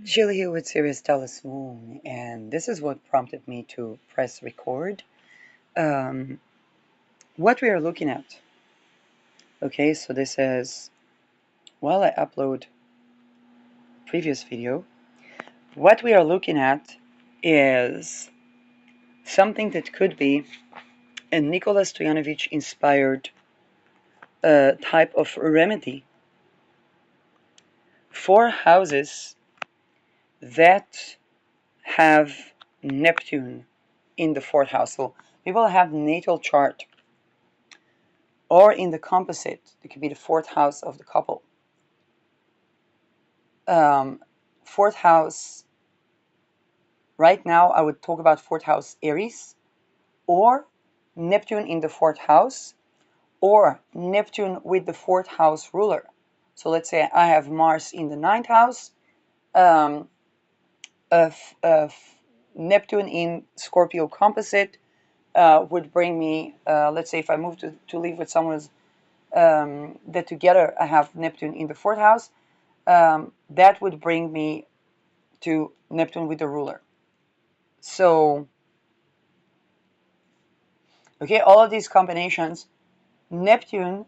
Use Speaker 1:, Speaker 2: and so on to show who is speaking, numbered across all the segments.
Speaker 1: Jill here with Sirius Dallas Moon, and this is what prompted me to press record. Um, what we are looking at. Okay, so this is while I upload previous video. What we are looking at is something that could be a Nikola Stoyanovich inspired type of remedy for houses that have Neptune in the fourth house. So people have natal chart or in the composite, it could be the fourth house of the couple. Fourth house, right now I would talk about fourth house Aries, or Neptune in the fourth house, or Neptune with the fourth house ruler. So let's say I have Mars in the ninth house, um, of Neptune in Scorpio composite would bring me, let's say if I move to live with someone that together I have Neptune in the fourth house, that would bring me to Neptune with the ruler. So, okay, all of these combinations, Neptune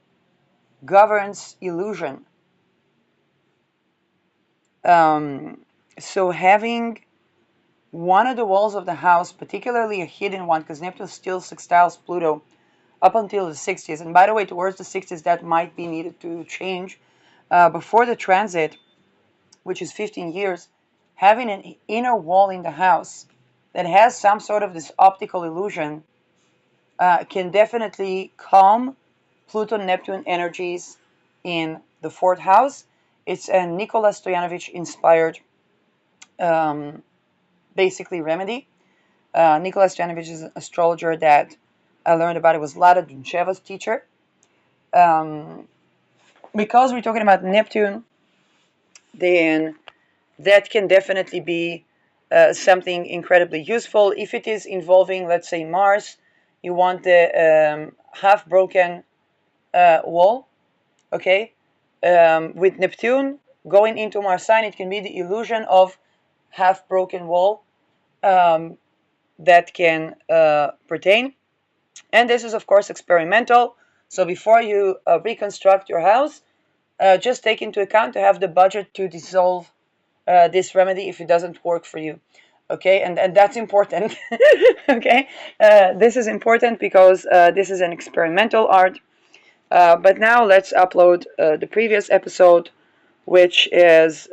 Speaker 1: governs illusion. So having one of the walls of the house, particularly a hidden one, because Neptune still sextiles Pluto up until the 60s. And by the way, towards the 60s, that might be needed to change. Before the transit, which is 15 years, having an inner wall in the house that has some sort of this optical illusion can definitely calm Pluto-Neptune energies in the fourth house. It's a Nikola Stoyanovich inspired basically remedy. Nikola Stoyanovich is an astrologer that I learned about. It was Lada Duncheva's teacher. Because we're talking about Neptune, then that can definitely be something incredibly useful. If it is involving, let's say, Mars, you want the half broken wall, okay? With Neptune going into Mars sign, it can be the illusion of half broken wall that can pertain. And this is, of course, experimental. So before you reconstruct your house, just take into account to have the budget to dissolve this remedy if it doesn't work for you. Okay, and that's important. Okay, this is important because this is an experimental art. But now let's upload the previous episode, which is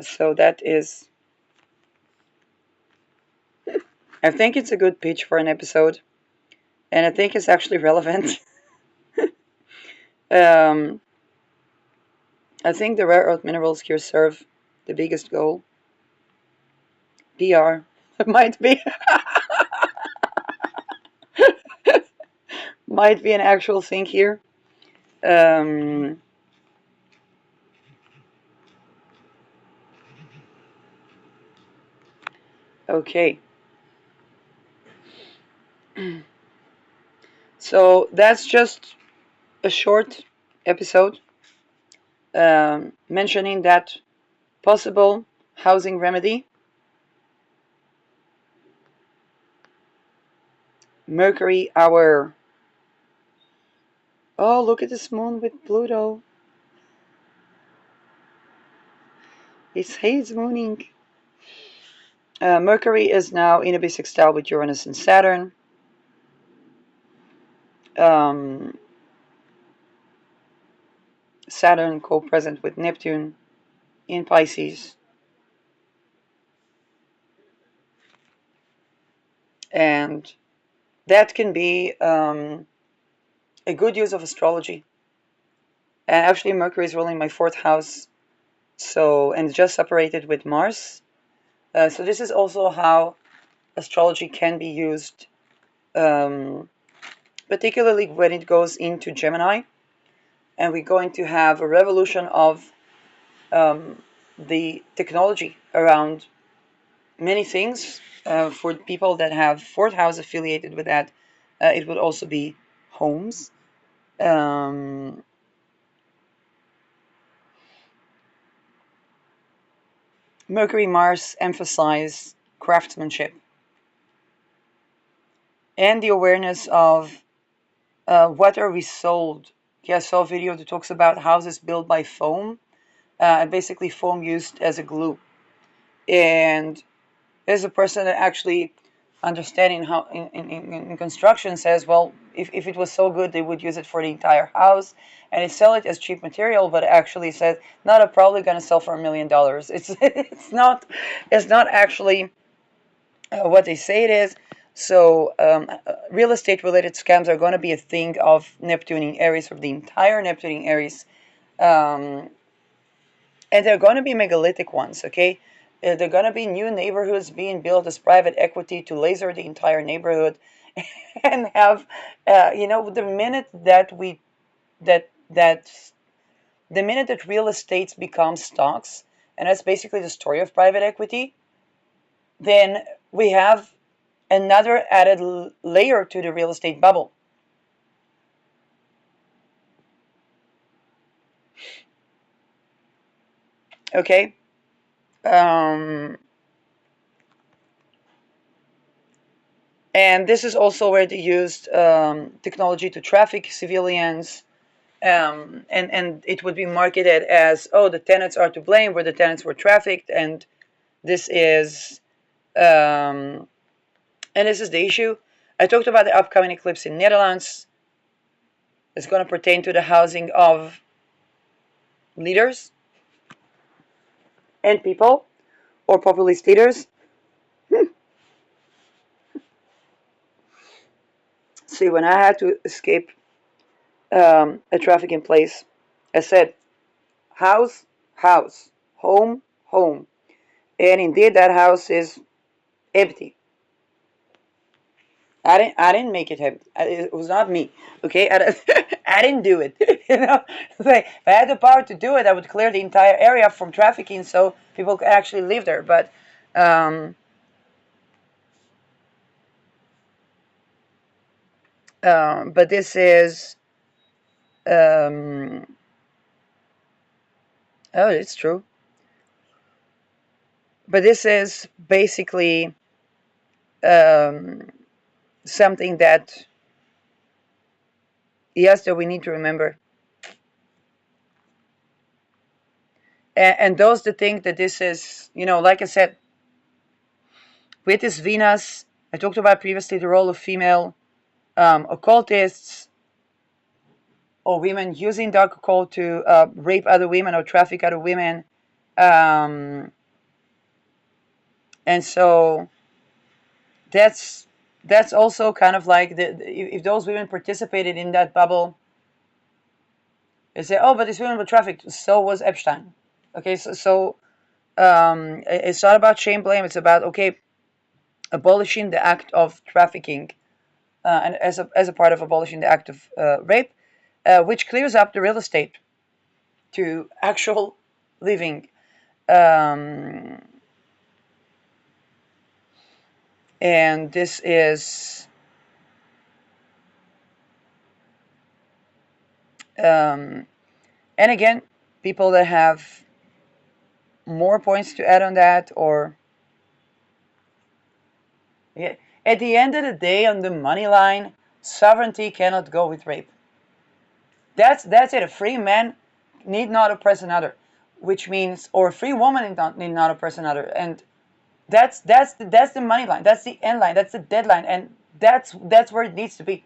Speaker 1: so that is, I think it's a good pitch for an episode, and I think it's actually relevant. um, I think the rare earth minerals here serve the biggest goal. PR. It might be. Might be an actual thing here. Um, okay. So that's just a short episode mentioning that possible housing remedy. Mercury, our. Oh, look at this moon with Pluto. It's haze mooning. Mercury is now in a bisextile with Uranus and Saturn. Um, Saturn co-present with Neptune in Pisces. And that can be a good use of astrology. And actually, Mercury is ruling my fourth house, so and just separated with Mars. So this is also how astrology can be used, particularly when it goes into Gemini. and we're going to have a revolution of the technology around many things. For people that have fourth house affiliated with that, it would also be homes. Um, Mercury, Mars emphasize craftsmanship and the awareness of what are we sold. Yeah, I saw a video that talks about houses built by foam, and basically foam used as a glue. And there's a person that actually understanding how in construction says, well, if it was so good, they would use it for the entire house, and they sell it as cheap material, but actually says, no, they're probably going to sell for $1 million. It's not actually what they say it is. So real estate related scams are going to be a thing of Neptune in Aries, for the entire Neptune in Aries. And they're going to be megalithic ones, okay? They're going to be new neighborhoods being built as private equity to laser the entire neighborhood and have, the minute that the minute that real estate becomes stocks, and that's basically the story of private equity, then we have another added layer to the real estate bubble. Okay? And this is also where they used technology to traffic civilians. And it would be marketed as, oh, the tenants are to blame, where the tenants were trafficked, and this is um, the issue. I talked about the upcoming eclipse in Netherlands. It's going to pertain to the housing of leaders and people, or populist leaders. See, when I had to escape a trafficking place, I said, house, house, home, home. And indeed, that house is empty. I didn't make it empty. It was not me. Okay, I didn't do it. Like, if I had the power to do it, I would clear the entire area from trafficking so people could actually live there. But this is oh, it's true. But this is basically something that, yes, that we need to remember. And those that think that this is, like I said, with this Venus, I talked about previously the role of female occultists or women using dark occult to rape other women or traffic other women. And so that's also kind of like if those women participated in that bubble, they say, oh, but these women were trafficked. So was Epstein. Okay, so it's not about shame, blame. It's about, okay, abolishing the act of trafficking, and as a part of abolishing the act of rape, which clears up the real estate to actual living. And this is and again, people that have more points to add on that, or yeah, at the end of the day, on the money line, sovereignty cannot go with rape. That's it. A free man need not oppress another, which means, or a free woman need not oppress another, and that's the money line. That's the end line. That's the deadline, and that's where it needs to be.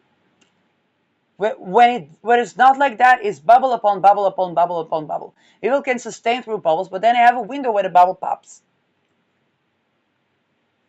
Speaker 1: When it's not like that, it's bubble upon bubble upon bubble upon bubble. People can sustain through bubbles, but then they have a window where the bubble pops.